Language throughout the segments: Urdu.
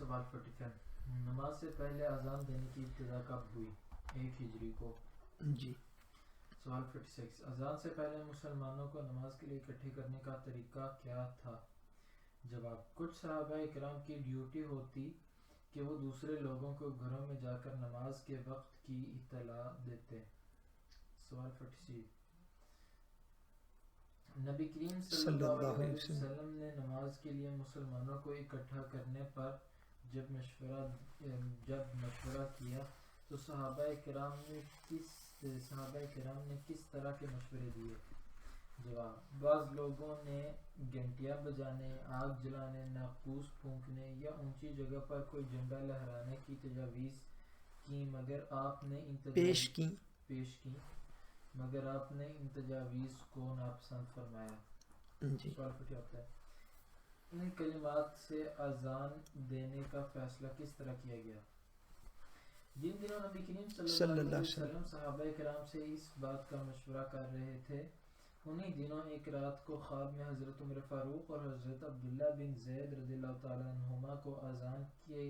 سوال 45 نماز سے پہلے اذان دینے کی ابتدا کب ہوئی؟ 1 ہجری کو. جی. سوال 46 اذان سے پہلے مسلمانوں کو نماز کے لیے اکٹھے کرنے کا طریقہ کیا تھا؟ جواب: کچھ صحابہ کرام کی ڈیوٹی ہوتی کہ وہ دوسرے لوگوں کو گھروں میں جا کر نماز کے وقت کی اطلاع دیتے. سوال 46 نبی کریم صلی اللہ علیہ وسلم نے نماز کے لیے مسلمانوں کو اکٹھا کرنے پر جب مشورہ کیا تو صحابہ کرام نے کس طرح کے مشورے دیے؟ جواب: بعض لوگوں نے گھنٹیاں بجانے، آگ جلانے، ناقوس پھونکنے یا اونچی جگہ پر کوئی جھنڈا لہرانے کی تجاویز کی مگر آپ نے ان تجاویز کو ناپسند فرمایا. سوال پوچھا ہوتا ہے ان کلمات سے اذان دینے کا فیصلہ کس طرح کیا گیا؟ جن دنوں نبی کریم صلی اللہ علیہ وسلم صحابہ کرام سے اس بات کا مشورہ کر رہے تھے، انہی دنوں ایک رات کو خواب میں حضرت عمر فاروق اور حضرت عبداللہ بن زید رضی اللہ تعالیٰ عنہما کو اذان کے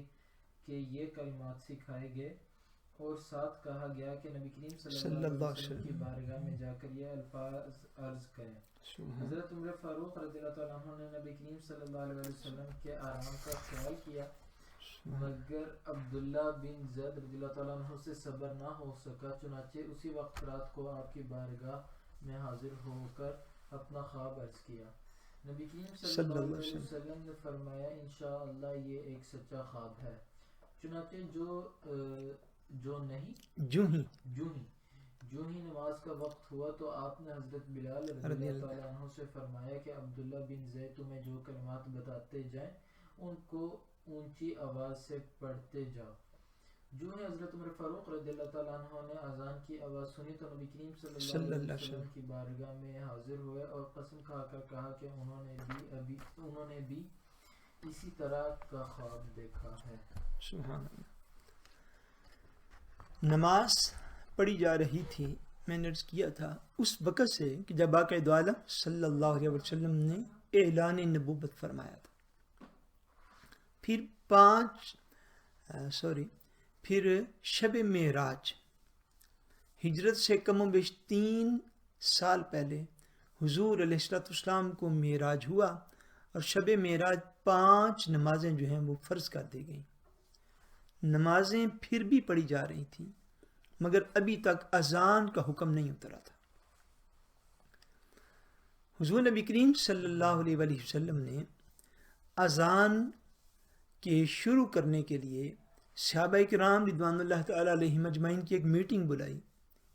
یہ کلمات سکھائے گئے اور ساتھ کہا گیا کہ نبی کریم صلی اللہ علیہ وسلم کی بارگاہ میں جا کر یہ الفاظ عرض کریں. حضرت عمر فاروق رضی اللہ تعالیٰ عنہ نے نبی کریم صلی اللہ علیہ وسلم کے آرام کا خیال کیا مگر عبداللہ بن زید رضی اللہ تعالیٰ عنہ سے صبر نہ ہو سکا، چنانچہ اسی وقت رات کو آپ کی بارگاہ میں حاضر ہو کر اپنا خواب عرض کیا. نبی کریم صلی اللہ علیہ وسلم نے فرمایا انشاءاللہ یہ ایک سچا خواب ہے. چنانچہ جو ہی نماز کا وقت ہوا تو آپ نے حضرت بلال رضی اللہ تعالیٰ عنہ سے فرمایا کہ عبداللہ بن زید تمہیں جو کلمات بتاتے جائیں ان کو اونچی آواز سے پڑھتے جاؤ. جو ہی حضرت عمر فاروق رضی اللہ تعالیٰ عنہ نے اذان کی آواز سنی تو نبی کریم صلی اللہ علیہ وسلم کی بارگاہ میں حاضر ہوئے اور قسم کھا کر کہا کہ انہوں نے بھی اسی طرح کا خواب دیکھا ہے. سبحان اللہ. نماز پڑھی جا رہی تھی، میں نے عرض کیا تھا اس وقت سے کہ جب آقا دو عالم صلی اللہ علیہ وسلم نے اعلان نبوت فرمایا تھا. پھر شب معراج ہجرت سے کم و بیش 3 سال پہلے حضور علیہ السلام کو معراج ہوا اور شب معراج 5 نمازیں جو ہیں وہ فرض کر دی گئیں. نمازیں پھر بھی پڑھی جا رہی تھیں مگر ابھی تک اذان کا حکم نہیں اترا تھا. حضور نبی کریم صلی اللہ علیہ وسلم نے اذان کے شروع کرنے کے لیے صحابہ کرام رضوان اللہ تعالیٰ علیہم اجمعین کی ایک میٹنگ بلائی،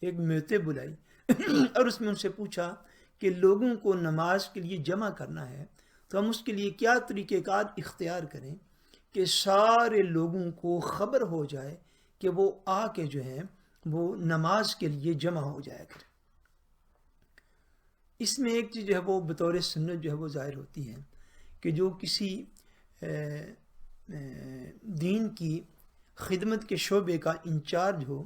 ایک میٹنگ بلائی اور اس میں ان سے پوچھا کہ لوگوں کو نماز کے لیے جمع کرنا ہے تو ہم اس کے لیے کیا طریقہ کار اختیار کریں کہ سارے لوگوں کو خبر ہو جائے کہ وہ آ کے جو ہیں وہ نماز کے لیے جمع ہو جائے کرے. اس میں ایک چیز جو ہے وہ بطور سنت جو ہے وہ ظاہر ہوتی ہے کہ جو کسی دین کی خدمت کے شعبے کا انچارج ہو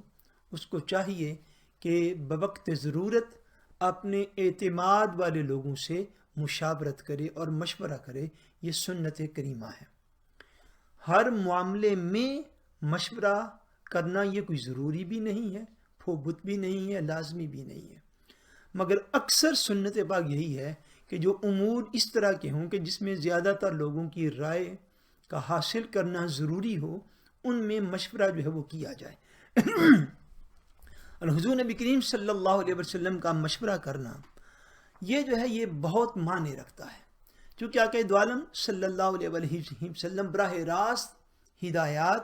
اس کو چاہیے کہ بوقت ضرورت اپنے اعتماد والے لوگوں سے مشاورت کرے اور مشورہ کرے. یہ سنت کریمہ ہے. ہر معاملے میں مشورہ کرنا یہ کوئی ضروری بھی نہیں ہے، فوبت بھی نہیں ہے، لازمی بھی نہیں ہے، مگر اکثر سنت پاک یہی ہے کہ جو امور اس طرح کے ہوں کہ جس میں زیادہ تر لوگوں کی رائے کا حاصل کرنا ضروری ہو ان میں مشورہ جو ہے وہ کیا جائے. اور حضور نبی کریم صلی اللہ علیہ وسلم کا مشورہ کرنا یہ جو ہے یہ بہت معنی رکھتا ہے، کیونکہ آقا دو عالم صلی اللہ علیہ وسلم براہ راست ہدایات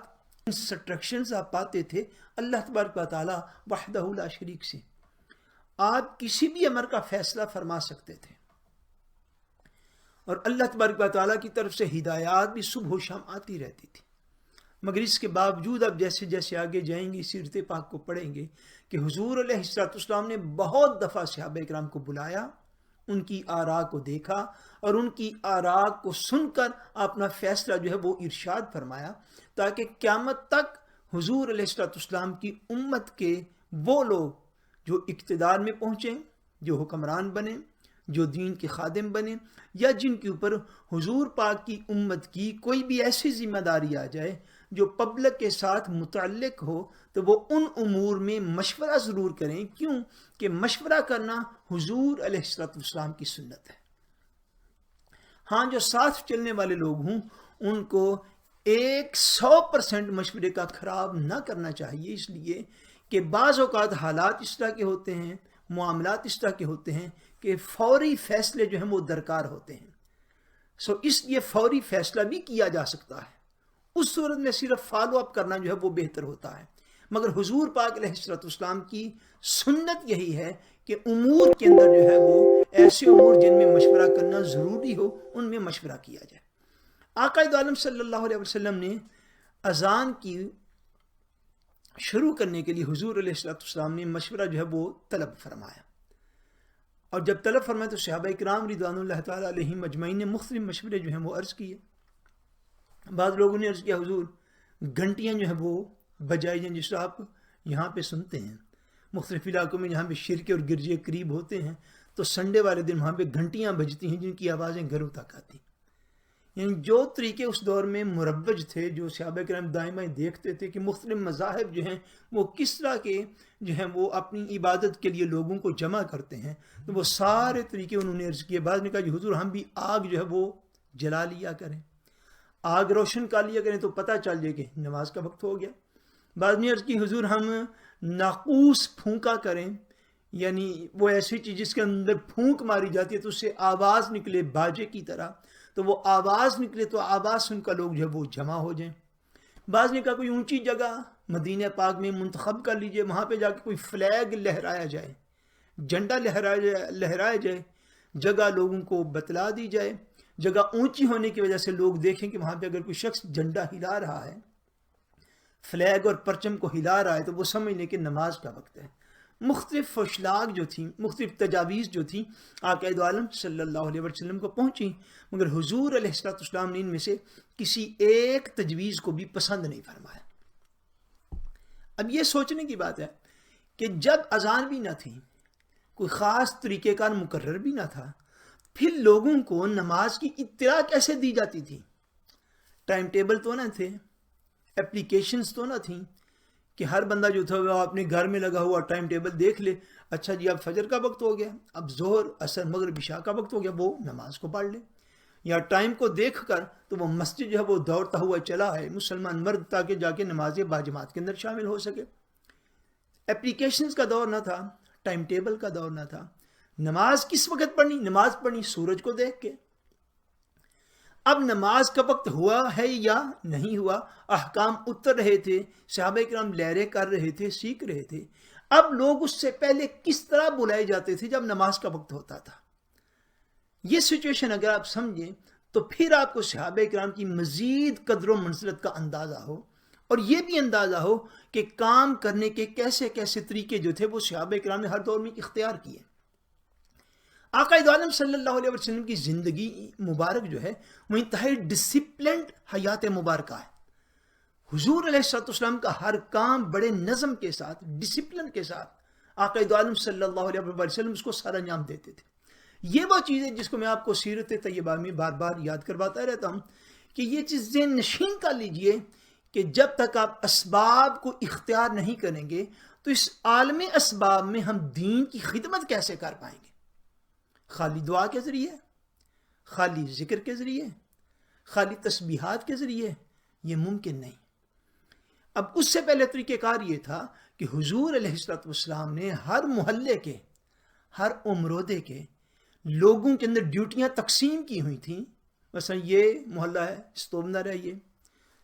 انسٹرکشنز آپ پاتے تھے اللہ تبارک و تعالی وحدہ لا شریک سے. آپ کسی بھی امر کا فیصلہ فرما سکتے تھے اور اللہ تبارک و تعالیٰ کی طرف سے ہدایات بھی صبح و شام آتی رہتی تھی. مگر اس کے باوجود اب جیسے جیسے آگے جائیں گے سیرت پاک کو پڑھیں گے کہ حضور علیہ السلام نے بہت دفعہ صحابہ کرام کو بلایا، ان کی آراء کو دیکھا اور ان کی آراء کو سن کر اپنا فیصلہ جو ہے وہ ارشاد فرمایا تاکہ قیامت تک حضور علیہ السلام کی امت کے وہ لوگ جو اقتدار میں پہنچیں، جو حکمران بنیں، جو دین کے خادم بنے یا جن کے اوپر حضور پاک کی امت کی کوئی بھی ایسی ذمہ داری آ جائے جو پبلک کے ساتھ متعلق ہو تو وہ ان امور میں مشورہ ضرور کریں. کیوں کہ مشورہ کرنا حضور علیہ السلام کی سنت ہے. ہاں جو ساتھ چلنے والے لوگ ہوں ان کو 100% مشورے کا خراب نہ کرنا چاہیے، اس لیے کہ بعض اوقات حالات اس طرح کے ہوتے ہیں، معاملات اس طرح کے ہوتے ہیں کہ فوری فیصلے جو ہیں وہ درکار ہوتے ہیں. اس لیے فوری فیصلہ بھی کیا جا سکتا ہے، اس صورت میں صرف فالو اپ کرنا جو ہے وہ بہتر ہوتا ہے. مگر حضور پاک علیہ السلام کی سنت یہی ہے کہ امور کے اندر جو ہے وہ ایسے امور جن میں مشورہ کرنا ضروری ہو ان میں مشورہ کیا جائے. آقا عالم صلی اللہ علیہ وسلم نے اذان کی شروع کرنے کے لیے حضور علیہ السلام نے مشورہ جو ہے وہ طلب فرمایا، اور جب طلب فرمایا تو صحابہ کرام رضوان اللہ تعالیٰ علیہم اجمعین نے مختلف مشورے جو ہیں وہ عرض کیے. بعض لوگوں نے عرض کیا حضور گھنٹیاں جو ہیں وہ بجائی جائیں، جس طرح آپ یہاں پہ سنتے ہیں مختلف علاقوں میں جہاں پہ شرکے اور گرجے قریب ہوتے ہیں تو سنڈے والے دن وہاں پہ گھنٹیاں بجتی ہیں جن کی آوازیں گھروں تک آتی. یعنی جو طریقے اس دور میں مروج تھے، جو صحابہ کرام دائماً دیکھتے تھے کہ مختلف مذاہب جو ہیں وہ کس طرح کے جو ہیں وہ اپنی عبادت کے لیے لوگوں کو جمع کرتے ہیں، تو وہ سارے طریقے انہوں نے عرض کیے. بعض نے کہا کہ حضور ہم بھی آگ جو ہے وہ جلا لیا کریں، آگ روشن کر لیا کریں تو پتہ چل جائے کہ نماز کا وقت ہو گیا. بعض نے عرض کی حضور ہم ناقوس پھونکا کریں، یعنی وہ ایسی چیز جس کے اندر پھونک ماری جاتی ہے تو اس سے آواز نکلے باجے کی طرح، تو وہ آواز نکلے تو آواز سن کر لوگ جو ہے وہ جمع ہو جائیں. بعض نے کہا کوئی اونچی جگہ مدینہ پاک میں منتخب کر لیجئے، وہاں پہ جا کے کوئی فلیگ لہرایا جائے، جھنڈا لہرایا جائے، جگہ لوگوں کو بتلا دی جائے. جگہ اونچی ہونے کی وجہ سے لوگ دیکھیں کہ وہاں پہ اگر کوئی شخص جھنڈا ہلا رہا ہے، فلیگ اور پرچم کو ہلا رہا ہے، تو وہ سمجھ لیں کہ نماز کا وقت ہے. مختلف فشلاگ جو تھیں، مختلف تجاویز جو تھیں آقا عالم صلی اللہ علیہ وسلم کو پہنچیں، مگر حضور علیہ السلام نے ان میں سے کسی ایک تجویز کو بھی پسند نہیں فرمایا. اب یہ سوچنے کی بات ہے کہ جب اذان بھی نہ تھی، کوئی خاص طریقہ کار مقرر بھی نہ تھا، پھر لوگوں کو نماز کی اطلاع کیسے دی جاتی تھی؟ ٹائم ٹیبل تو نہ تھے، اپلیکیشنز تو نہ تھیں کہ ہر بندہ جو تھا وہ اپنے گھر میں لگا ہوا ٹائم ٹیبل دیکھ لے، اچھا جی اب فجر کا وقت ہو گیا، اب ظہر عصر مغرب عشاء کا وقت ہو گیا، وہ نماز کو پڑھ لے. یا ٹائم کو دیکھ کر تو وہ مسجد جو ہے وہ دوڑتا ہوا چلا ہے مسلمان مرد تاکہ جا کے نماز باجماعت کے اندر شامل ہو سکے. اپلیکیشنز کا دور نہ تھا، ٹائم ٹیبل کا دور نہ تھا. نماز کس وقت پڑھنی؟ نماز پڑھنی سورج کو دیکھ کے. اب نماز کا وقت ہوا ہے یا نہیں ہوا، احکام اتر رہے تھے، صحابہ کرام لہریں کر رہے تھے، سیکھ رہے تھے. اب لوگ اس سے پہلے کس طرح بلائے جاتے تھے جب نماز کا وقت ہوتا تھا. یہ سچویشن اگر آپ سمجھیں تو پھر آپ کو صحابہ کرام کی مزید قدر و منزلت کا اندازہ ہو، اور یہ بھی اندازہ ہو کہ کام کرنے کے کیسے کیسے طریقے جو تھے وہ صحابہ کرام نے ہر دور میں اختیار کیے. آقا عالم صلی اللہ علیہ وسلم کی زندگی مبارک جو ہے وہ انتہائی ڈسپلنڈ حیات مبارکہ ہے. حضور علیہ السلام کا ہر کام بڑے نظم کے ساتھ، ڈسپلن کے ساتھ آقا عالم صلی اللہ علیہ وسلم اس کو سر انجام دیتے تھے. یہ وہ چیز ہے جس کو میں آپ کو سیرت طیبہ میں بار بار یاد کرواتا رہتا ہوں کہ یہ چیزیں نشین کر لیجئے کہ جب تک آپ اسباب کو اختیار نہیں کریں گے تو اس عالم اسباب میں ہم دین کی خدمت کیسے کر پائیں گے؟ خالی دعا کے ذریعے، خالی ذکر کے ذریعے، خالی تسبیحات کے ذریعے یہ ممکن نہیں. اب اس سے پہلے طریقہ کار یہ تھا کہ حضور علیہ السلام نے ہر محلے کے، ہر عمرودے کے لوگوں کے اندر ڈیوٹیاں تقسیم کی ہوئی تھیں. مثلا یہ محلہ ہے استوبنر ہے، یہ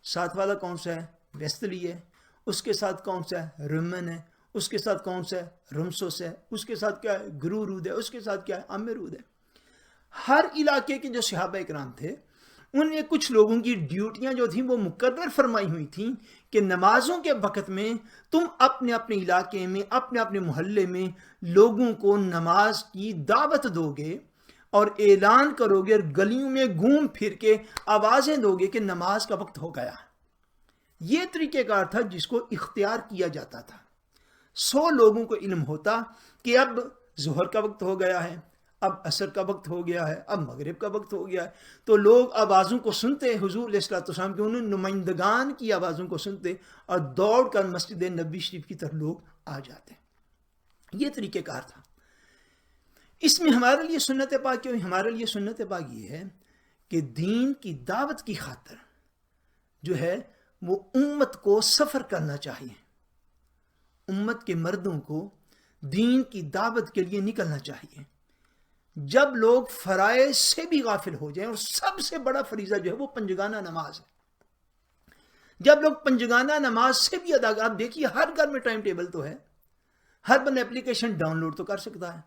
ساتھ والا کون سا ہے؟ ویستلی ہے. اس کے ساتھ کون سا ہے؟ رمن ہے. اس کے ساتھ کون سا ہے؟ رمسوس ہے. اس کے ساتھ کیا ہے؟ گرورود ہے. اس کے ساتھ کیا ہے؟ امرود ہے. ہر علاقے کے جو صحابہ کرام تھے ان میں کچھ لوگوں کی ڈیوٹیاں جو تھیں وہ مقرر فرمائی ہوئی تھیں کہ نمازوں کے وقت میں تم اپنے اپنے علاقے میں، اپنے اپنے محلے میں لوگوں کو نماز کی دعوت دو گے اور اعلان کرو گے اور گلیوں میں گھوم پھر کے آوازیں دو گے کہ نماز کا وقت ہو گیا. یہ طریقہ کار تھا جس کو اختیار کیا جاتا تھا. 100 لوگوں کو علم ہوتا کہ اب ظہر کا وقت ہو گیا ہے، اب عصر کا وقت ہو گیا ہے، اب مغرب کا وقت ہو گیا ہے، تو لوگ آوازوں کو سنتے، حضور علیہ الصلوۃ والسلام کے انہوں نمائندگان کی آوازوں کو سنتے اور دوڑ کر مسجد نبوی شریف کی طرف لوگ آ جاتے. یہ طریقہ کار تھا. اس میں ہمارے لیے سنت پاک کیوں؟ ہمارے لیے سنت پاک یہ ہے کہ دین کی دعوت کی خاطر جو ہے وہ امت کو سفر کرنا چاہیے. امت کے مردوں کو دین کی دعوت کے لیے نکلنا چاہیے. جب لوگ فرائض سے بھی غافل ہو جائیں، اور سب سے بڑا فریضہ جو ہے وہ پنجگانہ نماز ہے، جب لوگ پنجگانہ نماز سے بھی ادا، آپ دیکھیے ہر گھر میں ٹائم ٹیبل تو ہے، ہر بندہ اپلیکیشن ڈاؤن لوڈ تو کر سکتا ہے،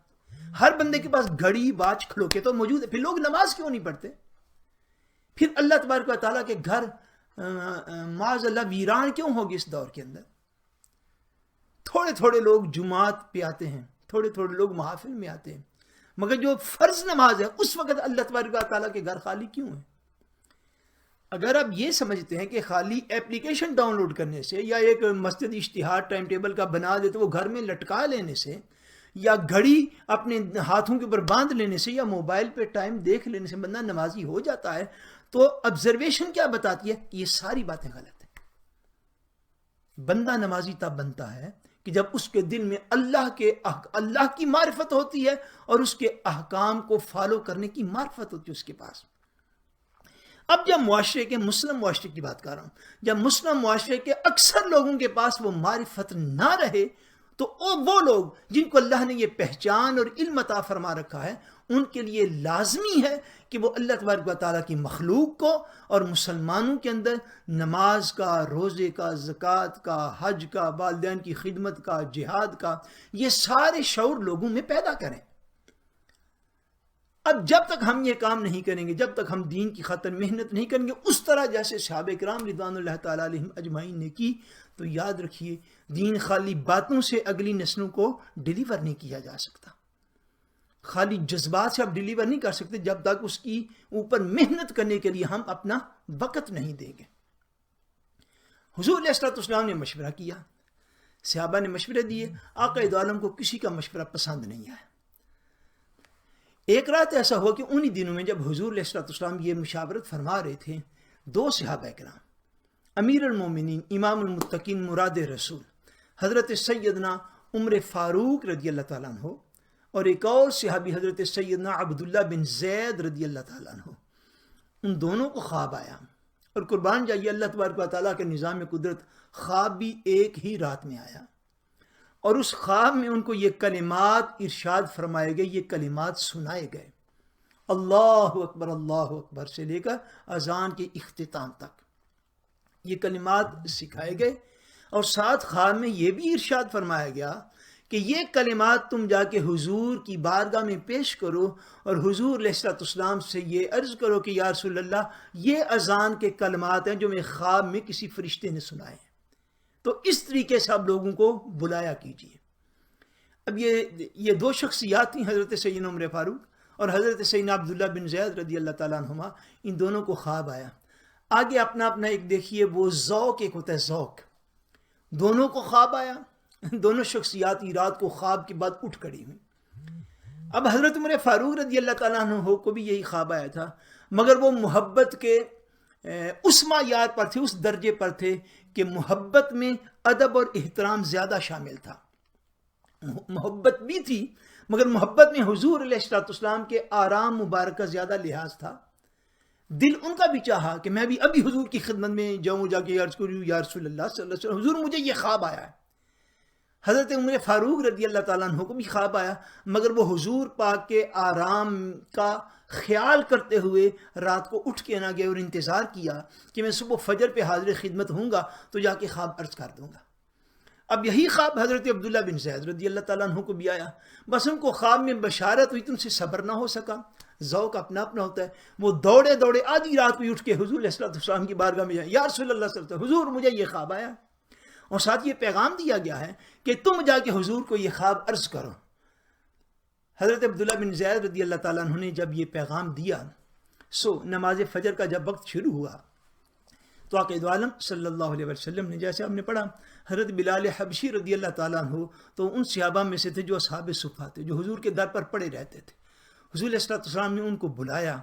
ہر بندے کے پاس گھڑی واچ کھڑوکے تو موجود ہے، پھر لوگ نماز کیوں نہیں پڑھتے؟ پھر اللہ تبارک و تعالیٰ کے گھر معاذ اللہ ویران کیوں ہوگی اس دور کے اندر؟ تھوڑے تھوڑے لوگ جمعات پہ آتے ہیں، تھوڑے تھوڑے لوگ محافل میں آتے ہیں، مگر جو فرض نماز ہے اس وقت اللہ تبارک و تعالیٰ کے گھر خالی کیوں ہیں؟ اگر آپ یہ سمجھتے ہیں کہ خالی ایپلیکیشن ڈاؤن لوڈ کرنے سے یا ایک مسجد اشتہار ٹائم ٹیبل کا بنا دے تو وہ گھر میں لٹکا لینے سے یا گھڑی اپنے ہاتھوں کے اوپر باندھ لینے سے یا موبائل پہ ٹائم دیکھ لینے سے بندہ نمازی ہو جاتا ہے، تو آبزرویشن کیا بتاتی ہے کہ یہ ساری باتیں غلط ہیں. بندہ نمازی تب بنتا ہے کہ جب اس کے دل میں اللہ کی معرفت ہوتی ہے اور اس کے احکام کو فالو کرنے کی معرفت ہوتی ہے اس کے پاس. اب جب معاشرے کے مسلم معاشرے کی بات کر رہا ہوں، جب مسلم معاشرے کے اکثر لوگوں کے پاس وہ معرفت نہ رہے تو وہ لوگ جن کو اللہ نے یہ پہچان اور علم عطا فرما رکھا ہے، ان کے لیے لازمی ہے کہ وہ اللہ تبارک و تعالیٰ کی مخلوق کو اور مسلمانوں کے اندر نماز کا، روزے کا، زکوٰۃ کا، حج کا، والدین کی خدمت کا، جہاد کا، یہ سارے شعور لوگوں میں پیدا کریں. اب جب تک ہم یہ کام نہیں کریں گے، جب تک ہم دین کی خاطر محنت نہیں کریں گے اس طرح جیسے صحابہ کرام رضوان اللہ تعالیٰ علیہم اجمعین نے کی، تو یاد رکھیے دین خالی باتوں سے اگلی نسلوں کو ڈیلیور نہیں کیا جا سکتا. خالی جذبات سے آپ ڈیلیور نہیں کر سکتے جب تک اس کی اوپر محنت کرنے کے لیے ہم اپنا وقت نہیں دیں گے. حضور علیہ الصلوۃ والسلام نے مشورہ کیا، صحابہ نے مشورے دیے، آقا دو عالم کو کسی کا مشورہ پسند نہیں آیا. ایک رات ایسا ہوا کہ انہی دنوں میں جب حضور علیہ الصلوۃ والسلام یہ مشاورت فرما رہے تھے، دو صحابہ کرام امیر المومنین امام المتقین مراد رسول حضرت سیدنا عمر فاروق رضی اللہ تعالیٰ عنہ اور ایک اور صحابی حضرت سیدنا عبداللہ بن زید رضی اللہ تعالیٰ عنہ، ان دونوں کو خواب آیا. اور قربان جائیے اللہ تبارک و تعالیٰ کے نظام قدرت، خواب بھی ایک ہی رات میں آیا اور اس خواب میں ان کو یہ کلمات ارشاد فرمائے گئے، یہ کلمات سنائے گئے، اللہ اکبر سے لے کر اذان کے اختتام تک یہ کلمات سکھائے گئے. اور ساتھ خواب میں یہ بھی ارشاد فرمایا گیا کہ یہ کلمات تم جا کے حضور کی بارگاہ میں پیش کرو اور حضور علیہ الصلوۃ والسلام سے یہ عرض کرو کہ یا رسول اللہ یہ اذان کے کلمات ہیں جو میں خواب میں کسی فرشتے نے سنائے. تو اس طریقے سے آپ لوگوں کو بلایا کیجیے. اب یہ دو شخصیات تھیں، حضرت سیدنا عمر فاروق اور حضرت سیدنا عبداللہ بن زید رضی اللہ تعالیٰ عنہما. ان دونوں کو خواب آیا. آگے اپنا اپنا ایک دیکھیے وہ ذوق ایک ہوتا ہے، ذوق. دونوں کو خواب آیا، دونوں شخصیات رات کو خواب کے بعد اٹھ کھڑی ہوئی. اب حضرت عمر فاروق رضی اللہ تعالیٰ عنہ کو بھی یہی خواب آیا تھا، مگر وہ محبت کے اس معیار پر تھے، اس درجے پر تھے کہ محبت میں ادب اور احترام زیادہ شامل تھا. محبت بھی تھی مگر محبت میں حضور علیہ الصلوۃ والسلام کے آرام مبارک کا زیادہ لحاظ تھا. دل ان کا بھی چاہا کہ میں بھی ابھی حضور کی خدمت میں جاؤں، جا کے عرض کروں یا رسول اللہ صلی اللہ علیہ وسلم حضور مجھے یہ خواب آیا ہے. حضرت عمر فاروق رضی اللہ تعالیٰ عنہ کو بھی خواب آیا، مگر وہ حضور پاک کے آرام کا خیال کرتے ہوئے رات کو اٹھ کے نہ گئے اور انتظار کیا کہ میں صبح فجر پہ حاضر خدمت ہوں گا تو جا کے خواب عرض کر دوں گا. اب یہی خواب حضرت عبداللہ بن زید رضی اللہ تعالیٰ عنہ کو بھی آیا، بس ان کو خواب میں بشارت ہوئی، تم سے صبر نہ ہو سکا. ذوق اپنا اپنا ہوتا ہے. وہ دوڑے دوڑے آدھی رات کو اٹھ کے حضور علیہ السلام کی بارگاہ میں جائیں، یا رسول اللہ صلی اللہ علیہ وسلم حضور مجھے یہ خواب آیا. اور ساتھ یہ پیغام دیا گیا ہے کہ تم جا کے حضور کو یہ خواب عرض کرو. حضرت عبداللہ بن زید رضی اللہ تعالیٰ عنہ نے جب یہ پیغام دیا، نماز فجر کا جب وقت شروع ہوا تو آقا دو عالم صلی اللہ علیہ وسلم نے، جیسے ہم نے پڑھا، حضرت بلال حبشی رضی اللہ تعالیٰ عنہ تو ان صحابہ میں سے تھے جو اصحاب صفہ تھے، جو حضور کے در پر پڑے رہتے تھے. حضور علیہ السلام نے ان کو بلایا،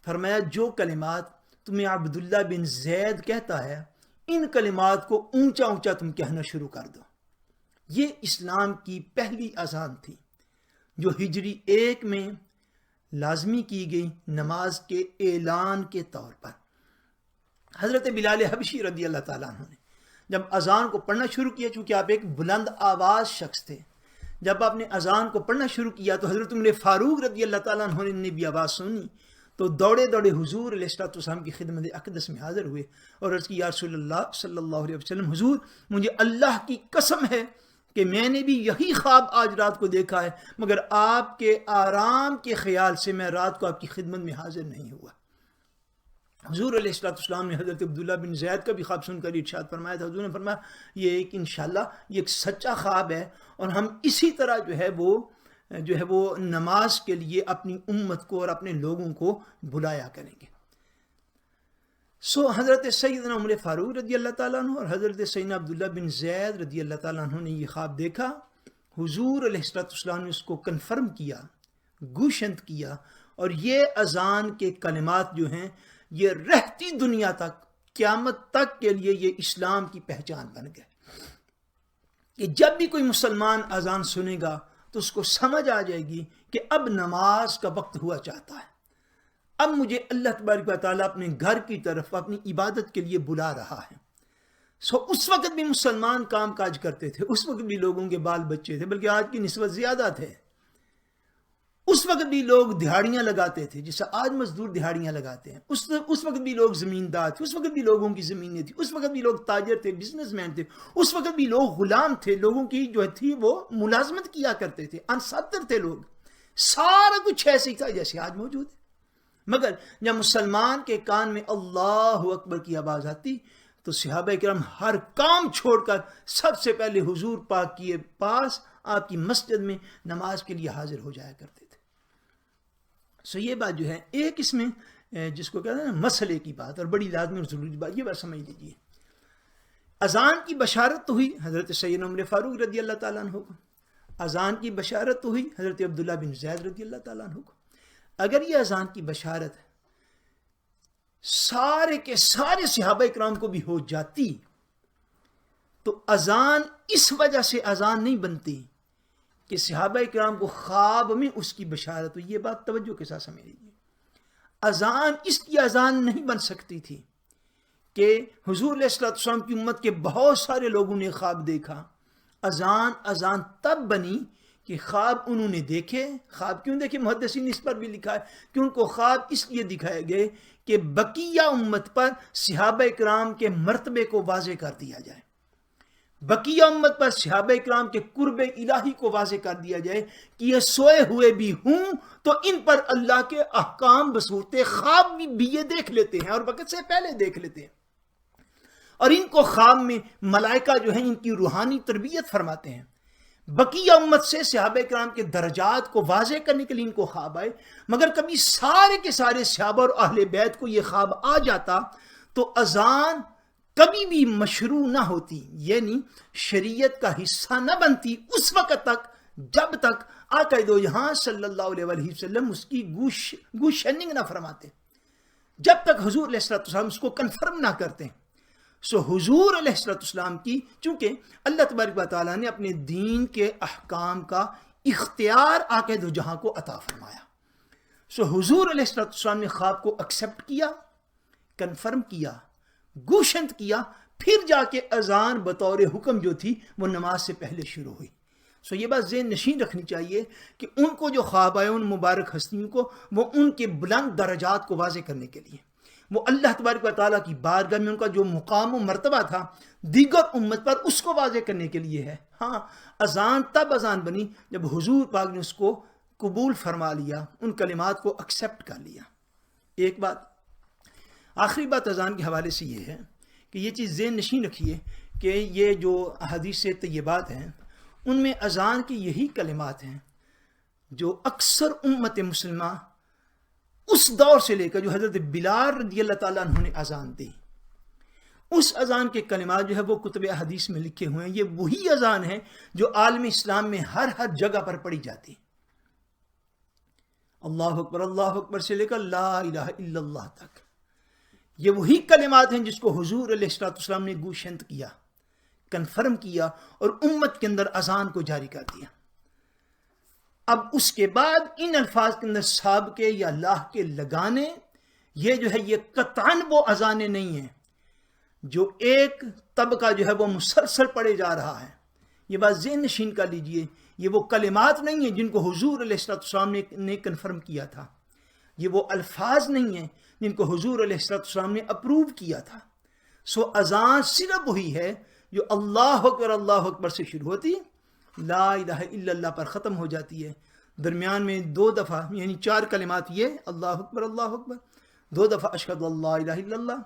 فرمایا جو کلمات تمہیں عبداللہ بن زید کہتا ہے ان کلمات کو اونچا اونچا تم کہنا شروع کر دو۔ یہ اسلام کی پہلی اذان تھی جو ہجری 1 میں لازمی کی گئی نماز کے اعلان کے طور پر۔ حضرت بلال حبشی رضی اللہ تعالیٰ عنہ نے جب اذان کو پڑھنا شروع کیا، چونکہ آپ ایک بلند آواز شخص تھے، جب آپ نے اذان کو پڑھنا شروع کیا تو حضرت عمر فاروق رضی اللہ تعالیٰ عنہ نے بھی آواز سنی تو دوڑے دوڑے حضور علیہ السلام کی خدمت اقدس میں حاضر ہوئے اور عرض کی یا رسول اللہ صلی اللہ علیہ وسلم، حضور مجھے اللہ کی قسم ہے کہ میں نے بھی یہی خواب آج رات کو دیکھا ہے، مگر آپ کے آرام کے خیال سے میں رات کو آپ کی خدمت میں حاضر نہیں ہوا۔ حضور علیہ السلام نے حضرت عبداللہ بن زید کا بھی خواب سن کر ارشاد فرمایا تھا۔ حضور نے فرمایا یہ ایک انشاءاللہ یہ ایک سچا خواب ہے اور ہم اسی طرح جو ہے وہ نماز کے لیے اپنی امت کو اور اپنے لوگوں کو بلایا کریں گے۔ حضرت سیدنا عمر فاروق رضی اللہ تعالیٰ عنہ اور حضرت سیدنا عبداللہ بن زید رضی اللہ تعالیٰ عنہ نے یہ خواب دیکھا۔ حضور علیہ السلام نے اس کو کنفرم کیا، گوشند کیا، اور یہ اذان کے کلمات جو ہیں یہ رہتی دنیا تک قیامت تک کے لیے یہ اسلام کی پہچان بن گئے کہ جب بھی کوئی مسلمان اذان سنے گا تو اس کو سمجھ آ جائے گی کہ اب نماز کا وقت ہوا چاہتا ہے، اب مجھے اللہ تبارک و تعالیٰ اپنے گھر کی طرف اپنی عبادت کے لیے بلا رہا ہے۔ اس وقت بھی مسلمان کام کاج کرتے تھے، اس وقت بھی لوگوں کے بال بچے تھے، بلکہ آج کی نسبت زیادہ تھے۔ اس وقت بھی لوگ دہاڑیاں لگاتے تھے جیسا آج مزدور دہاڑیاں لگاتے ہیں، اس وقت بھی لوگ زمیندار تھے، اس وقت بھی لوگوں کی زمینیں تھیں، اس وقت بھی لوگ تاجر تھے، بزنس مین تھے، اس وقت بھی لوگ غلام تھے، لوگوں کی جو تھی وہ ملازمت کیا کرتے تھے، انصاتر تھے لوگ، سارا کچھ ایسے ہی تھا جیسے آج موجود ہے۔ مگر جب مسلمان کے کان میں اللہ اکبر کی آواز آتی تو صحابہ کرام ہر کام چھوڑ کر سب سے پہلے حضور پاک کے پاس آپ کی مسجد میں نماز کے لیے حاضر ہو جایا کرتے تھے۔ یہ بات جو ہے ایک اس میں جس کو کہتے ہیں نا مسئلے کی بات اور بڑی لازمی اور ضروری بات، یہ بات سمجھ لیجیے۔ اذان کی بشارت تو ہوئی حضرت سیدنا عمر فاروق رضی اللہ تعالیٰ عنہ کو، اذان کی بشارت تو ہوئی حضرت عبداللہ بن زید رضی اللہ تعالیٰ عنہ کو۔ اگر یہ اذان کی بشارت سارے کے سارے صحابہ اکرام کو بھی ہو جاتی تو اذان اس وجہ سے اذان نہیں بنتی کہ صحابہ اکرام کو خواب میں اس کی بشارت ہو۔ یہ بات توجہ کے ساتھ سمجھ لیجیے، اذان اس کی اذان نہیں بن سکتی تھی کہ حضور علیہ السلام کی امت کے بہت سارے لوگوں نے خواب دیکھا۔ اذان تب بنی کہ خواب انہوں نے دیکھے۔ خواب کیوں دیکھے؟ محدثین اس پر بھی لکھا ہے کہ ان کو خواب اس لیے دکھائے گئے کہ بقیہ امت پر صحابہ اکرام کے مرتبے کو واضح کر دیا جائے، بقیہ امت پر صحابہ اکرام کے قرب الہی کو واضح کر دیا جائے کہ یہ سوئے ہوئے بھی ہوں تو ان پر اللہ کے احکام بصورت خواب بھی یہ دیکھ لیتے ہیں اور وقت سے پہلے دیکھ لیتے ہیں، اور ان کو خواب میں ملائکہ جو ہیں ان کی روحانی تربیت فرماتے ہیں۔ بقیہ امت سے صحابہ کرام کے درجات کو واضح کرنے کے لیے ان کو خواب آئے، مگر کبھی سارے کے سارے صحابہ اور اہل بیت کو یہ خواب آ جاتا تو اذان کبھی بھی مشروع نہ ہوتی، یعنی شریعت کا حصہ نہ بنتی اس وقت تک جب تک آقا دو جہاں صلی اللہ علیہ وسلم اس کی گوشننگ نہ فرماتے، جب تک حضور علیہ السلام اس کو کنفرم نہ کرتے۔ حضور علیہ السلام کی چونکہ اللہ تبارک و تعالیٰ نے اپنے دین کے احکام کا اختیار آقا دو جہاں کو عطا فرمایا، حضور علیہ السلام نے خواب کو ایکسیپٹ کیا، کنفرم کیا، گوشند کیا، پھر جا کے اذان بطور حکم جو تھی وہ نماز سے پہلے شروع ہوئی۔ یہ بات ذہن نشین رکھنی چاہیے کہ ان کو جو خواب آئے ان مبارک ہستیوں کو، وہ ان کے بلند درجات کو واضح کرنے کے لیے، وہ اللہ تبارک و تعالیٰ کی بارگاہ میں ان کا جو مقام و مرتبہ تھا دیگر امت پر اس کو واضح کرنے کے لیے ہے۔ ہاں، اذان تب اذان بنی جب حضور پاک نے اس کو قبول فرما لیا، ان کلمات کو ایکسیپٹ کر لیا۔ ایک بات، آخری بات اذان کے حوالے سے یہ ہے کہ یہ چیز ذہن نشین رکھیے کہ یہ جو احادیث طیبات ہیں ان میں اذان کی یہی کلمات ہیں جو اکثر امت مسلمہ اس دور سے لے کر جو حضرت بلال رضی اللہ تعالیٰ عنہ نے اذان دی، اس اذان کے کلمات جو ہے وہ کتب احادیث میں لکھے ہوئے ہیں۔ یہ وہی اذان ہے جو عالم اسلام میں ہر جگہ پر پڑھی جاتی، اللہ اکبر سے لے کر لا الہ الا اللہ تک، یہ وہی کلمات ہیں جس کو حضور علیہ السلام نے گوشند کیا، کنفرم کیا اور امت کے اندر اذان کو جاری کر دیا۔ اب اس کے بعد ان الفاظ کے اندر سابقے یا لاہ کے لگانے، یہ جو ہے یہ قطعاً وہ اذانیں نہیں ہیں جو ایک طبقہ جو ہے وہ مسلسل پڑھے جا رہا ہے۔ یہ بات ذہن نشین کر لیجئے، یہ وہ کلمات نہیں ہیں جن کو حضور علیہ السلام نے کنفرم کیا تھا، یہ وہ الفاظ نہیں ہیں جن کو حضور علیہ السلام نے اپروو کیا تھا۔ سو اذان صرف وہی ہے جو اللہ اکبر سے شروع ہوتی، لا الہ الا اللہ پر ختم ہو جاتی ہے، درمیان میں 2 دفعہ یعنی 4 کلمات یہ اللہ اکبر 2 دفعہ اشہد اللہ الہ الا اللہ،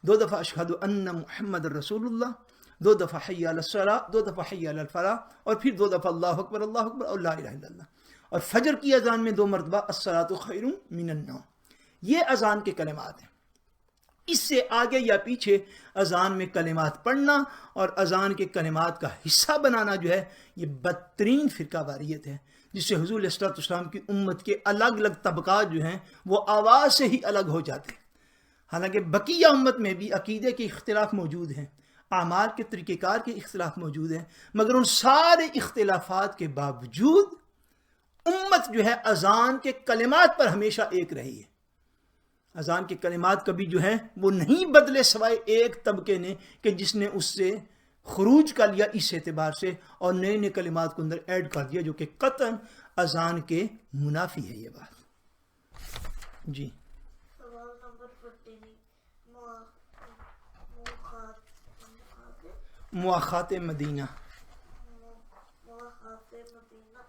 2 دفعہ اشہد ان محمد رسول اللہ، 2 دفعہ حی علی الصلاۃ، 2 دفعہ حی علی الفلاح، اور پھر 2 دفعہ اللہ اکبر اور لا الہ الا اللہ۔ اور فجر کی اذان میں 2 مرتبہ الصلاۃ خیر من النوم۔ یہ اذان کے کلمات ہیں۔ اس سے آگے یا پیچھے اذان میں کلمات پڑھنا اور اذان کے کلمات کا حصہ بنانا جو ہے یہ بدترین فرقہ واریت ہے، جس سے حضور علیہ السلام کی امت کے الگ الگ طبقات جو ہیں وہ آواز سے ہی الگ ہو جاتے ہیں۔ حالانکہ بقیہ امت میں بھی عقیدے کے اختلاف موجود ہیں، اعمال کے طریقہ کار کے اختلاف موجود ہیں، مگر ان سارے اختلافات کے باوجود امت جو ہے اذان کے کلمات پر ہمیشہ ایک رہی ہے۔ اذان کے کلمات کبھی جو ہیں وہ نہیں بدلے سوائے ایک طبقے نے کہ جس نے اس سے خروج کر لیا اس اعتبار سے اور نئے نئے کلمات کو اندر ایڈ کر دیا، جو کہ قطعاً اذان کے منافی ہے یہ بات۔ جی سوال نمبر 43 مواخات مدینہ مواخات مدینہ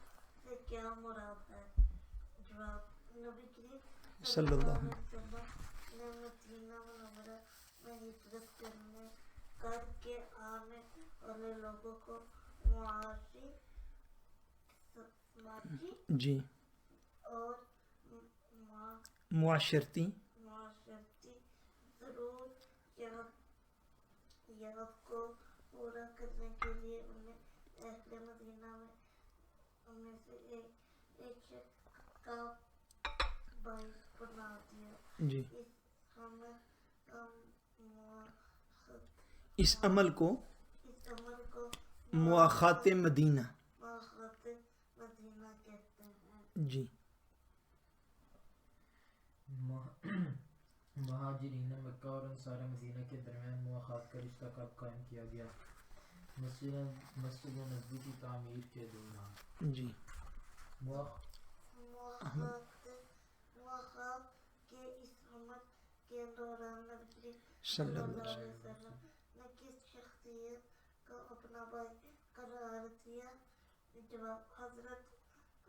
سے کیا مراد ہے؟ جواب، نبی کریم صلی اللہ علیہ وسلم نے مدینہ منورہ میں ہجرت کر کے آنے والے لوگوں کو معاشی جی اور معاشرتی ضرورت کو پورا کرنے کے لیے انہیں اہل مدینہ میں سے ایک شخص کا باعث بنا دیا۔ جی اس عمل کو مواخات مدینہ کہتے ہیں۔ جی مہاجرین مکہ اور انصار مدینہ کے درمیان مواخات کا رشتہ کب قائم کیا گیا؟ مسجد نبوی کی تعمیر کے دوران۔ جی مواخات کے اس عمل کے دوران نبی صلی اللہ علیہ وسلم نے کس شخصیت کو اپنا بھائی قرار دیا؟ جواب، حضرت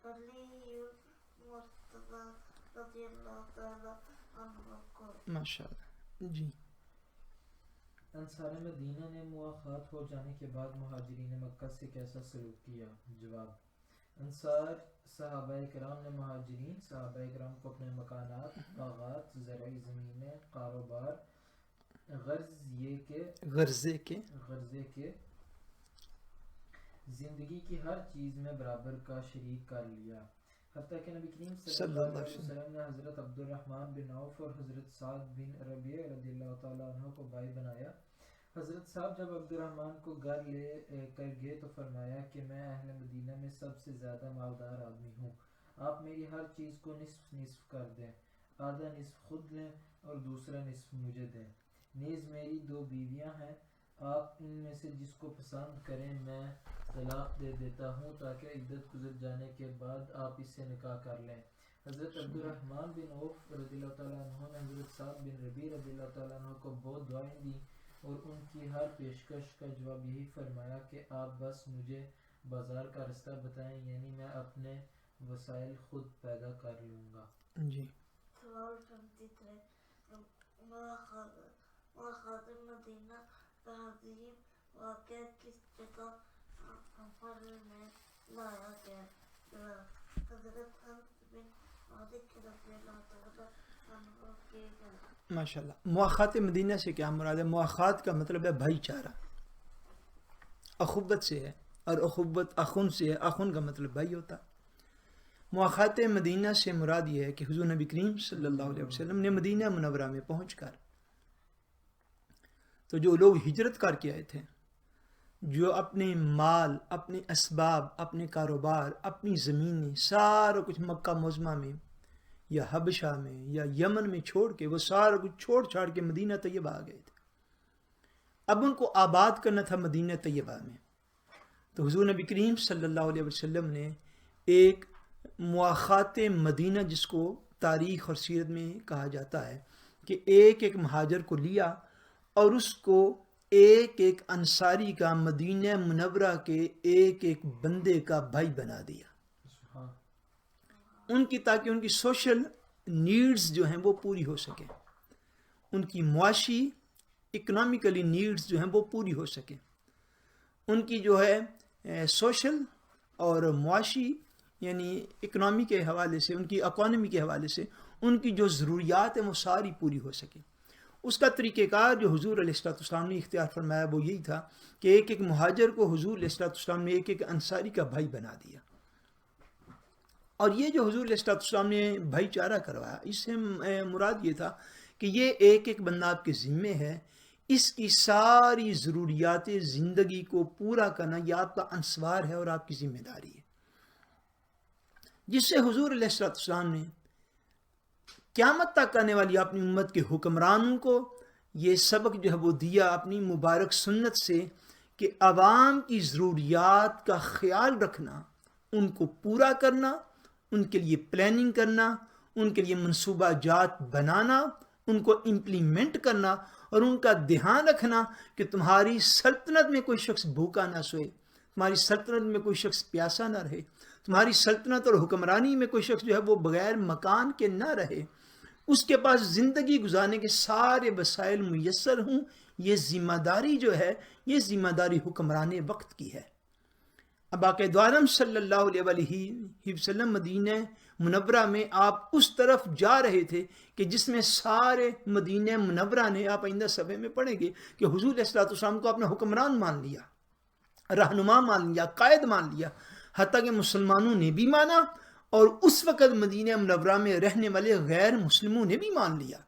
علی مرتضی رضی اللہ تعالی عنہ کو۔ ماشاء اللہ۔ جی انصار مدینہ نے مواخات ہو جانے کے بعد مہاجرین مکہ سے کیسا سلوک کیا؟ جواب، انصار صحابہ کرام نے مہاجرین صحابہ کرام کو اپنے مکانات، باغات، زرعی زمینیں، کاروبار، غرضے کے زندگی کی ہر چیز میں برابر کا شریک کر لیا، حتیٰ کہ نبی کریم صلی اللہ علیہ وسلم نے حضرت عبد الرحمن بن عوف اور حضرت سعد بن ربیع رضی اللہ تعالیٰ عنہ کو بھائی بنایا۔ حضرت صاحب جب عبد الرحمن کو گھر لے کر گئے تو فرمایا کہ میں اہل مدینہ میں سب سے زیادہ مالدار آدمی ہوں، آپ میری ہر چیز کو نصف نصف کر دیں، آدھا نصف خود لیں اور دوسرا نصف مجھے دیں، نیز میری 2 بیویاں ہیں، آپ ان میں سے جس کو پسند کریں میں طلاق دے دیتا ہوں تاکہ عدت گزر جانے کے بعد آپ اس سے نکاح کر لیں۔ حضرت عبد الرحمن بن عوف رضی اللہ تعالیٰ عنہ نے حضرت سعد بن ربیع رضی اللہ تعالیٰ عنہ کو بہت دعائیں دی اور ان کی ہر پیشکش کا جواب یہی فرمایا کہ آپ بس مجھے بازار کا رستہ بتائیں، یعنی میں اپنے وسائل خود پیدا کر لوں گا۔ جی سوال 23 مواخات مدینہ کا عظیم واقعہ کس جگہ عمل میں لایا گیا؟ جواب، حضرت انس بن مالک رضی اللہ تعالی عنہ کے گھر۔ ماشاءاللہ۔ مواخات مدینہ سے کیا مراد ہے؟ مواخات کا مطلب ہے بھائی چارہ، اخوت سے ہے، اور اخوت اخن سے ہے، اخن کا مطلب بھائی ہوتا ہے۔ مواخات مدینہ سے مراد یہ ہے کہ حضور نبی کریم صلی اللہ علیہ وسلم نے مدینہ منورہ میں پہنچ کر تو جو لوگ ہجرت کر کے آئے تھے، جو اپنے مال، اپنے اسباب، اپنے کاروبار، اپنی زمینیں، سارا کچھ مکہ معظمہ میں یا حبشہ میں یا یمن میں چھوڑ کے، وہ سارا کچھ چھوڑ چھاڑ کے مدینہ طیبہ آ گئے تھے. اب ان کو آباد کرنا تھا مدینہ طیبہ میں. تو حضور نبی کریم صلی اللہ علیہ وسلم نے ایک مواخات مدینہ، جس کو تاریخ اور سیرت میں کہا جاتا ہے کہ ایک ایک مہاجر کو لیا اور اس کو ایک ایک انصاری کا مدینہ منورہ کے ایک ایک بندے کا بھائی بنا دیا، ان کی، تاکہ ان کی سوشل نیڈز جو ہیں وہ پوری ہو سکیں، ان کی معاشی اکنامیکلی نیڈز جو ہیں وہ پوری ہو سکیں، ان کی جو ہے سوشل اور معاشی یعنی اکنامی کے حوالے سے، ان کی اکانومی کے حوالے سے ان کی جو ضروریات ہیں وہ ساری پوری ہو سکیں. اس کا طریقہ کار جو حضور علیہ السلام نے اختیار فرمایا وہ یہی تھا کہ ایک ایک مہاجر کو حضور علیہ السلام نے ایک ایک انصاری کا بھائی بنا دیا. اور یہ جو حضور علیہ السلام نے بھائی چارہ کروایا، اس سے مراد یہ تھا کہ یہ ایک ایک بندہ آپ کے ذمے ہے، اس کی ساری ضروریات زندگی کو پورا کرنا یہ آپ کا انسوار ہے اور آپ کی ذمہ داری ہے. جس سے حضور علیہ السلام نے قیامت تک آنے والی اپنی امت کے حکمرانوں کو یہ سبق جو ہے وہ دیا اپنی مبارک سنت سے کہ عوام کی ضروریات کا خیال رکھنا، ان کو پورا کرنا، ان کے لیے پلاننگ کرنا، ان کے لیے منصوبہ جات بنانا، ان کو امپلیمنٹ کرنا، اور ان کا دھیان رکھنا کہ تمہاری سلطنت میں کوئی شخص بھوکا نہ سوئے، تمہاری سلطنت میں کوئی شخص پیاسا نہ رہے، تمہاری سلطنت اور حکمرانی میں کوئی شخص جو ہے وہ بغیر مکان کے نہ رہے، اس کے پاس زندگی گزارنے کے سارے وسائل میسر ہوں. یہ ذمہ داری جو ہے یہ ذمہ داری حکمران وقت کی ہے. اب آقا عالم صلی اللہ علیہ وسلم مدینہ منورہ میں آپ اس طرف جا رہے تھے کہ جس میں سارے مدینہ منورہ نے، آپ آئندہ صفحے میں پڑھیں گے کہ حضور علیہ السلام کو اپنا حکمران مان لیا، رہنما مان لیا، قائد مان لیا، حتیٰ کہ مسلمانوں نے بھی مانا اور اس وقت مدینہ منورہ میں رہنے والے غیر مسلموں نے بھی مان لیا.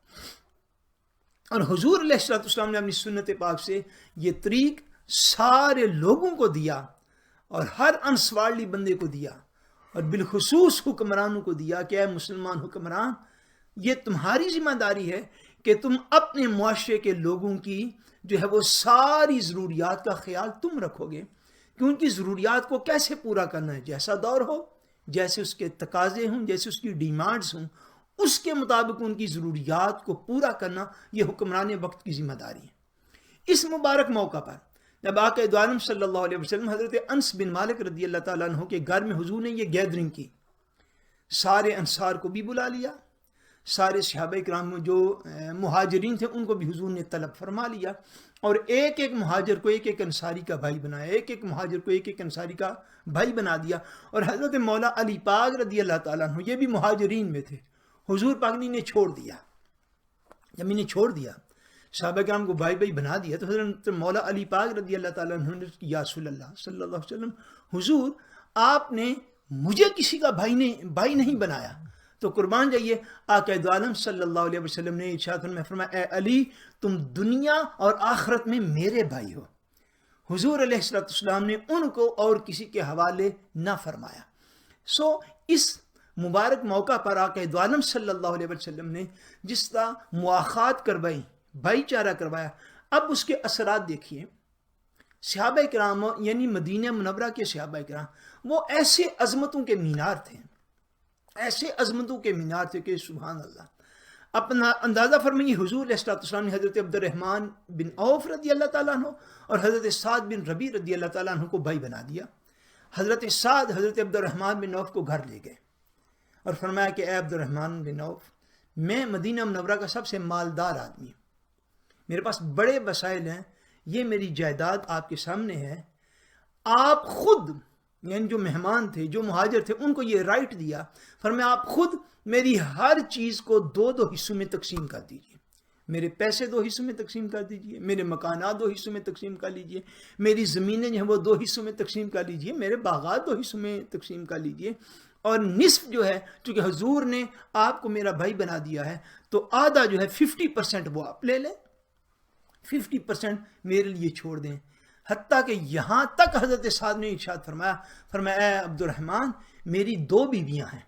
اور حضور علیہ السلام نے اپنی سنت پاک سے یہ طریق سارے لوگوں کو دیا اور ہر انسوارلی بندے کو دیا، اور بالخصوص حکمرانوں کو دیا کہ اے مسلمان حکمران، یہ تمہاری ذمہ داری ہے کہ تم اپنے معاشرے کے لوگوں کی جو ہے وہ ساری ضروریات کا خیال تم رکھو گے کہ ان کی ضروریات کو کیسے پورا کرنا ہے. جیسا دور ہو، جیسے اس کے تقاضے ہوں، جیسے اس کی ڈیمانڈز ہوں، اس کے مطابق ان کی ضروریات کو پورا کرنا یہ حکمران وقت کی ذمہ داری ہے. اس مبارک موقع پر جب آقا عالم صلی اللہ علیہ وسلم حضرت انس بن مالک رضی اللہ تعالیٰ عنہ کے گھر میں حضور نے یہ گیدرنگ کی، سارے انصار کو بھی بلا لیا، سارے صحابہ کرام جو مہاجرین تھے ان کو بھی حضور نے طلب فرما لیا، اور ایک ایک مہاجر کو ایک ایک انصاری کا بھائی بنایا، ایک ایک مہاجر کو ایک ایک انصاری کا بھائی بنا دیا. اور حضرت مولا علی پاک رضی اللہ تعالیٰ عنہ یہ بھی مہاجرین میں تھے، حضور پاک نے انہیں چھوڑ دیا. جب انہیں چھوڑ دیا، صحابہ کرام کو بھائی بھائی بنا دیا، تو حضرت مولا علی پاک رضی اللہ تعالیٰ عنہ نے یا رسول اللہ صلی اللہ علیہ وسلم، حضور آپ نے مجھے کسی کا بھائی نہیں بنایا. تو قربان جائیے، آقا عالم صلی اللہ علیہ وسلم نے ارشاد فرمایا اے علی تم دنیا اور آخرت میں میرے بھائی ہو. حضور علیہ السلام نے ان کو اور کسی کے حوالے نہ فرمایا. اس مبارک موقع پر آقا عالم صلی اللہ علیہ وسلم نے جس طرح مواخات کروائی، بھائی چارہ کروایا، اب اس کے اثرات دیکھیے. صحابہ کرام یعنی مدینہ منورہ کے صحابہ کرام وہ ایسے عظمتوں کے مینار تھے، ایسے عظمتوں کے مینار تھے کہ سبحان اللہ. اپنا اندازہ فرمائیے، حضور علیہ السلام نے حضرت عبد الرحمن بن عوف رضی اللہ تعالیٰ عنہ اور حضرت سعد بن ربیع رضی اللہ تعالیٰ عنہ کو بھائی بنا دیا. حضرت سعد حضرت عبد الرحمن بن عوف کو گھر لے گئے اور فرمایا کہ اے عبد الرحمن بن عوف، میں مدینہ منورہ کا سب سے مالدار آدمی ہوں، میرے پاس بڑے وسائل ہیں، یہ میری جائیداد آپ کے سامنے ہے. آپ خود یعنی جو مہمان تھے، جو مہاجر تھے، ان کو یہ رائٹ دیا، فرمایا آپ خود میری ہر چیز کو دو حصوں میں تقسیم کر دیجئے. میرے پیسے 2 حصوں میں تقسیم کر دیجئے، میرے مکانات 2 حصوں میں تقسیم کر لیجئے، میری زمینیں جو ہیں وہ 2 حصوں میں تقسیم کر لیجئے، میرے باغات 2 حصوں میں تقسیم کر لیجئے، اور نصف جو ہے چونکہ حضور نے آپ کو میرا بھائی بنا دیا ہے تو آدھا جو ہے 50% وہ آپ لے لیں، 50% میرے لیے چھوڑ دیں. حتیٰ کہ یہاں تک حضرت سعد نے ارشاد فرمایا اے عبد الرحمن میری 2 بیویاں ہیں،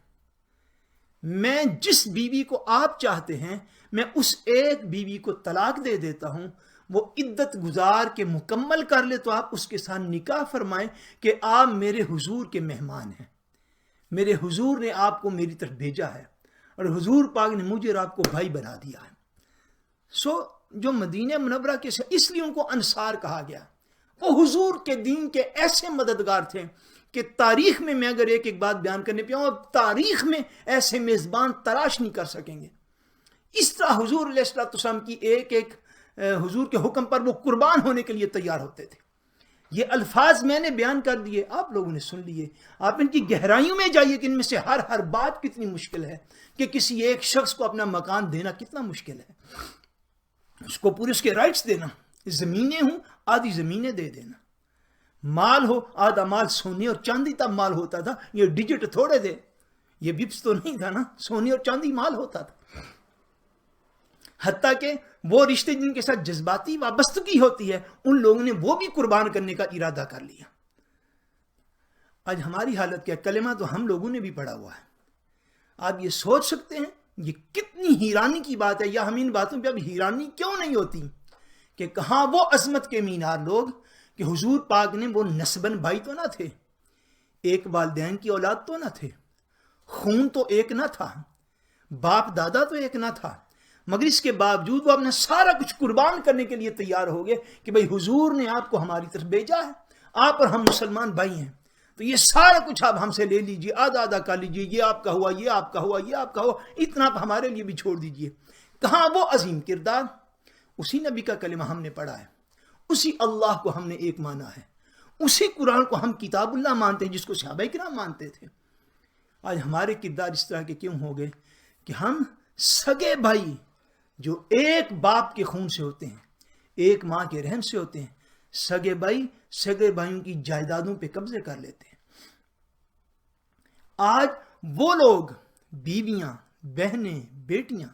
میں جس بیوی کو آپ چاہتے ہیں میں اس ایک بیوی کو طلاق دے دیتا ہوں، وہ عدت گزار کے مکمل کر لے تو آپ اس کے ساتھ نکاح فرمائیں کہ آپ میرے حضور کے مہمان ہیں، میرے حضور نے آپ کو میری طرف بھیجا ہے اور حضور پاک نے مجھے اور آپ کو بھائی بنا دیا ہے. جو مدینہ منورہ کے اس لیے ان کو انصار کہا گیا، وہ حضور کے دین کے ایسے مددگار تھے کہ تاریخ میں اگر ایک بات بیان کرنے پہ آؤں، تاریخ میں ایسے میزبان تلاش نہیں کر سکیں گے. اس طرح حضور علیہ السلام کی ایک حضور کے حکم پر وہ قربان ہونے کے لیے تیار ہوتے تھے. یہ الفاظ میں نے بیان کر دیے، آپ لوگوں نے سن لیے، آپ ان کی گہرائیوں میں جائیے کہ ان میں سے ہر بات کتنی مشکل ہے، کہ کسی ایک شخص کو اپنا مکان دینا کتنا مشکل ہے، اس کو پورے اس کے رائٹس دینا، زمینیں ہوں آدھی زمینیں دے دینا، مال ہو آدھا مال سونے اور چاندی تب مال ہوتا تھا، یہ ڈیجٹ تھوڑے تھے، یہ بپس تو نہیں تھا نا، سونے اور چاندی مال ہوتا تھا. حتیٰ کہ وہ رشتے جن کے ساتھ جذباتی وابستگی ہوتی ہے ان لوگوں نے وہ بھی قربان کرنے کا ارادہ کر لیا. آج ہماری حالت کیا؟ کلمہ تو ہم لوگوں نے بھی پڑھا ہوا ہے. آپ یہ سوچ سکتے ہیں یہ کتنی حیرانی کی بات ہے، یا ہم ان باتوں پہ اب حیرانی کیوں نہیں ہوتی کہ کہاں وہ عظمت کے مینار لوگ کہ حضور پاک نے وہ نسباً بھائی تو نہ تھے، ایک والدین کی اولاد تو نہ تھے، خون تو ایک نہ تھا، باپ دادا تو ایک نہ تھا، مگر اس کے باوجود وہ اپنا سارا کچھ قربان کرنے کے لیے تیار ہو گئے کہ بھئی حضور نے آپ کو ہماری طرف بھیجا ہے، آپ اور ہم مسلمان بھائی ہیں، تو یہ سارا کچھ آپ ہم سے لے لیجئے، آدھا آدھا کر لیجئے، یہ آپ کا ہوا، یہ آپ کا ہوا، یہ آپ کا ہوا، اتنا آپ ہمارے لیے بھی چھوڑ دیجئے. کہاں وہ عظیم کردار؟ اسی نبی کا کلمہ ہم نے پڑھا ہے، اسی اللہ کو ہم نے ایک مانا ہے، اسی قرآن کو ہم کتاب اللہ مانتے ہیں جس کو صحابہ کرام مانتے تھے. آج ہمارے کردار اس طرح کے کیوں ہو گئے کہ ہم سگے بھائی جو ایک باپ کے خون سے ہوتے ہیں، ایک ماں کے رحم سے ہوتے ہیں، سگے بھائی سگے بھائیوں کی جائیدادوں پہ قبضے کر لیتے ہیں. آج وہ لوگ بیویاں، بہنیں، بیٹیاں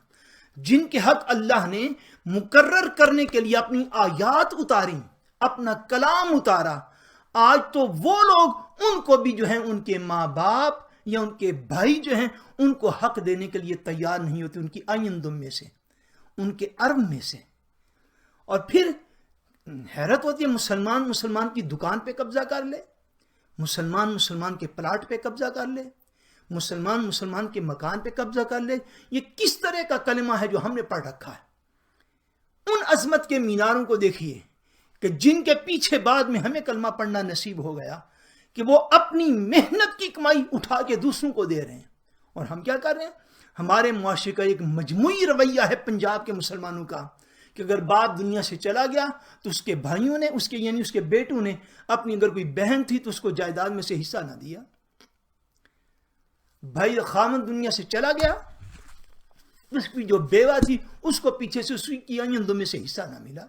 جن کے حق اللہ نے مقرر کرنے کے لیے اپنی آیات اتاری، اپنا کلام اتارا، آج تو وہ لوگ ان کو بھی جو ہیں ان کے ماں باپ یا ان کے بھائی جو ہیں ان کو حق دینے کے لیے تیار نہیں ہوتے، ان کی آئندم میں سے، ان کے عرب میں سے. اور پھر حیرت ہوتی ہے، مسلمان کی دکان پہ قبضہ کر لے، مسلمان کے پلاٹ پہ قبضہ کر لے، مسلمان کے مکان پہ قبضہ کر لے. یہ کس طرح کا کلمہ ہے جو ہم نے پڑھ رکھا ہے؟ ان عظمت کے میناروں کو دیکھیے کہ جن کے پیچھے بعد میں ہمیں کلمہ پڑھنا نصیب ہو گیا کہ وہ اپنی محنت کی کمائی اٹھا کے دوسروں کو دے رہے ہیں، اور ہم کیا کر رہے ہیں؟ ہمارے معاشرے کا ایک مجموعی رویہ ہے پنجاب کے مسلمانوں کا کہ اگر باپ دنیا سے چلا گیا تو اس کے بھائیوں نے، یعنی اس کے بیٹوں نے اپنی اگر کوئی بہن تھی تو اس کو جائیداد میں سے حصہ نہ دیا. بھائی خامن دنیا سے چلا گیا، اس کی جو بیوہ تھی اس کو پیچھے سے اس کی آئندوں میں سے حصہ نہ ملا.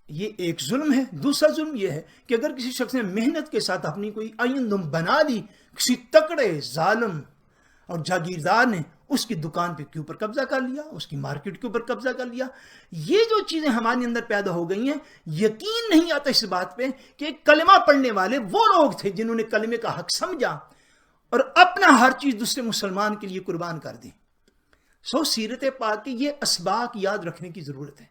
یہ ایک ظلم ہے. دوسرا ظلم یہ ہے کہ اگر کسی شخص نے محنت کے ساتھ اپنی کوئی آئندم بنا لی، کسی تکڑے ظالم اور جاگیردار نے اس کی دکان پہ کے اوپر قبضہ کر لیا، اس کی مارکیٹ کے اوپر قبضہ کر لیا. یہ جو چیزیں ہمارے اندر پیدا ہو گئی ہیں، یقین نہیں آتا اس بات پہ کہ کلمہ پڑھنے والے وہ لوگ تھے جنہوں نے کلمے کا حق سمجھا اور اپنا ہر چیز دوسرے مسلمان کے لیے قربان کر دی. سیرت پاک کی یہ اسباق یاد رکھنے کی ضرورت ہے.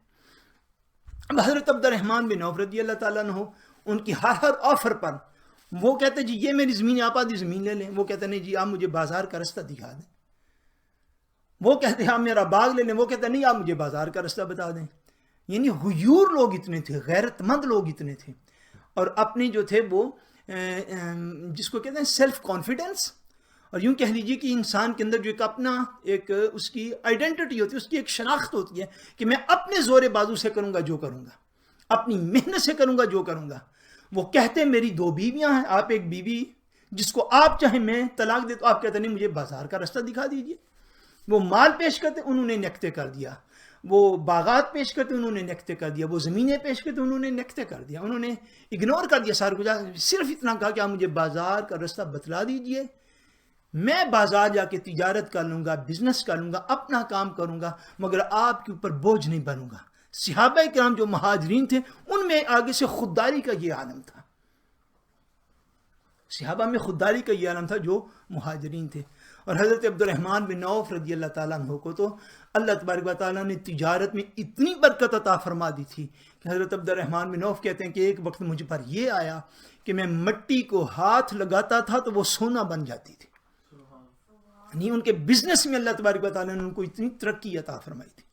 اب حضرت عبد الرحمن بن عوف رضی اللہ تعالیٰ عنہ، ان کی ہر آفر پر وہ کہتے جی یہ میری زمین، آپ آدھی زمین لے لیں. وہ کہتے نہیں جی آپ مجھے بازار کا رستہ دکھا دیں. وہ کہتے ہیں آپ میرا باغ لے لیں. وہ کہتے نہیں آپ مجھے بازار کا رستہ بتا دیں. یعنی غیور لوگ اتنے تھے، غیرت مند لوگ اتنے تھے، اور اپنے جو تھے وہ جس کو کہتے ہیں سیلف کانفیڈنس، اور یوں کہہ لیجیے کہ انسان کے اندر جو ایک اپنا ایک اس کی آئیڈینٹی ہوتی ہے، اس کی ایک شناخت ہوتی ہے کہ میں اپنے زور بازو سے کروں گا جو کروں گا، اپنی محنت سے کروں گا جو کروں گا. وہ کہتے ہیں میری 2 بیویاں ہیں، آپ ایک بیوی جس کو آپ چاہیں میں طلاق دے، تو آپ کہتے نہیں مجھے بازار کا رستہ دکھا دیجیے. وہ مال پیش کرتے انہوں نے نکتے کر دیا، وہ باغات پیش کرتے انہوں نے نکتے کر دیا، وہ زمینیں پیش کرتے انہوں نے نکتے کر دیا. انہوں نے اگنور کر دیا سارا کچھ، صرف اتنا کہا کہ آپ مجھے بازار کا رستہ بتلا دیجئے میں بازار جا کے تجارت کر لوں گا، بزنس کر لوں گا، اپنا کام کروں گا، مگر آپ کے اوپر بوجھ نہیں بنوں گا۔ صحابہ کرام جو مہاجرین تھے ان میں آگے سے خودداری کا یہ عالم تھا، صحابہ میں خودداری کا یہ عالم تھا جو مہاجرین تھے۔ اور حضرت عبد الرحمن بن عوف رضی اللہ تعالیٰ عنہ کو تو اللہ تبارک و تعالیٰ نے تجارت میں اتنی برکت عطا فرما دی تھی کہ حضرت عبد الرحمن بن عوف کہتے ہیں کہ ایک وقت مجھ پر یہ آیا کہ میں مٹی کو ہاتھ لگاتا تھا تو وہ سونا بن جاتی تھی۔ یعنی ان کے بزنس میں اللہ تبارک و تعالیٰ نے ان کو اتنی ترقی عطا فرمائی تھی۔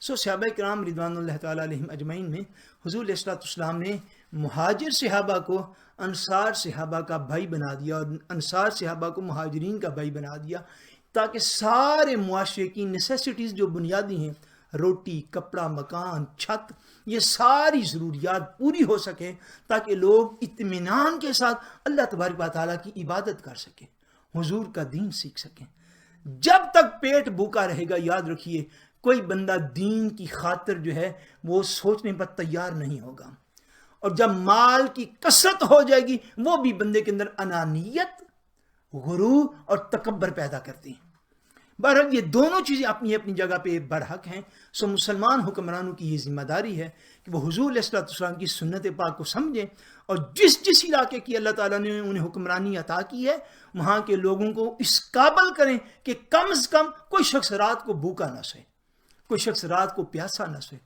صحابہ کرام رضوان اللہ تعالیٰ علیہم اجمعین میں حضور علیہ الصلوۃ والسلام نے مہاجر صحابہ کو انصار صحابہ کا بھائی بنا دیا اور انصار صحابہ کو مہاجرین کا بھائی بنا دیا، تاکہ سارے معاشرے کی نیسیسٹیز جو بنیادی ہیں، روٹی، کپڑا، مکان، چھت، یہ ساری ضروریات پوری ہو سکیں، تاکہ لوگ اطمینان کے ساتھ اللہ تبارک و تعالیٰ کی عبادت کر سکیں، حضور کا دین سیکھ سکیں۔ جب تک پیٹ بھوکا رہے گا، یاد رکھیے، کوئی بندہ دین کی خاطر جو ہے وہ سوچنے پر تیار نہیں ہوگا۔ اور جب مال کی کثرت ہو جائے گی، وہ بھی بندے کے اندر انانیت، غرور اور تکبر پیدا کرتی ہیں۔ بہرحال یہ دونوں چیزیں اپنی اپنی جگہ پہ برحق ہیں۔ سو مسلمان حکمرانوں کی یہ ذمہ داری ہے کہ وہ حضور علیہ الصلوۃ والسلام کی سنت پاک کو سمجھیں، اور جس علاقے کی اللہ تعالیٰ نے انہیں حکمرانی عطا کی ہے، وہاں کے لوگوں کو اس قابل کریں کہ کم از کم کوئی شخص رات کو بھوکا نہ سوئے، کوئی شخص رات کو پیاسا نہ سوئے،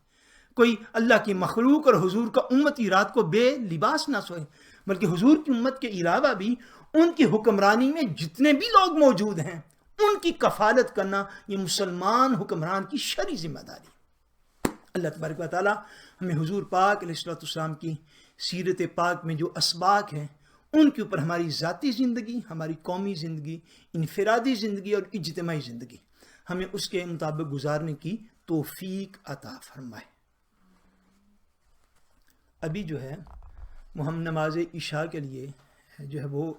کوئی اللہ کی مخلوق اور حضور کا امتی رات کو بے لباس نہ سوئے، بلکہ حضور کی امت کے علاوہ بھی ان کی حکمرانی میں جتنے بھی لوگ موجود ہیں ان کی کفالت کرنا یہ مسلمان حکمران کی شرعی ذمہ داری۔ اللہ تبارک و تعالیٰ ہمیں حضور پاک علیہ الصلوۃ والسلام کی سیرت پاک میں جو اسباق ہیں ان کے اوپر ہماری ذاتی زندگی، ہماری قومی زندگی، انفرادی زندگی اور اجتماعی زندگی ہمیں اس کے مطابق گزارنے کی توفیق عطا فرمائے۔ ابھی جو ہے وہ ہم نماز عشاء کے لیے جو ہے وہ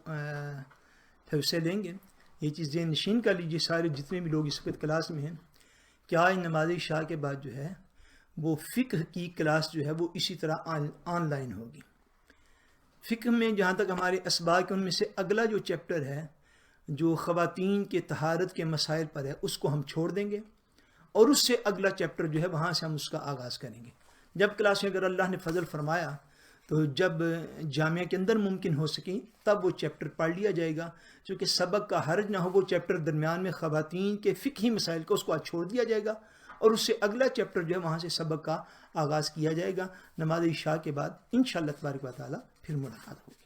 حصے لیں گے۔ یہ چیز ذہن نشین کر لیجیے سارے جتنے بھی لوگ اس وقت کلاس میں ہیں کہ آج نماز عشاء کے بعد جو ہے وہ فقہ کی کلاس جو ہے وہ اسی طرح آن لائن ہوگی۔ فقہ میں جہاں تک ہمارے اسباق ان میں سے اگلا جو چیپٹر ہے جو خواتین کے طہارت کے مسائل پر ہے اس کو ہم چھوڑ دیں گے، اور اس سے اگلا چیپٹر جو ہے وہاں سے ہم اس کا آغاز کریں گے۔ جب کلاسیں اگر اللہ نے فضل فرمایا تو جب جامعہ کے اندر ممکن ہو سکیں تب وہ چیپٹر پڑھ لیا جائے گا، چونکہ سبق کا حرج نہ ہو، وہ چیپٹر درمیان میں خواتین کے فقہی مسائل کو اس کو چھوڑ دیا جائے گا، اور اس سے اگلا چیپٹر جو ہے وہاں سے سبق کا آغاز کیا جائے گا۔ نماز عشاء کے بعد انشاءاللہ تبارک و تعالیٰ پھر ملاقات ہوگی۔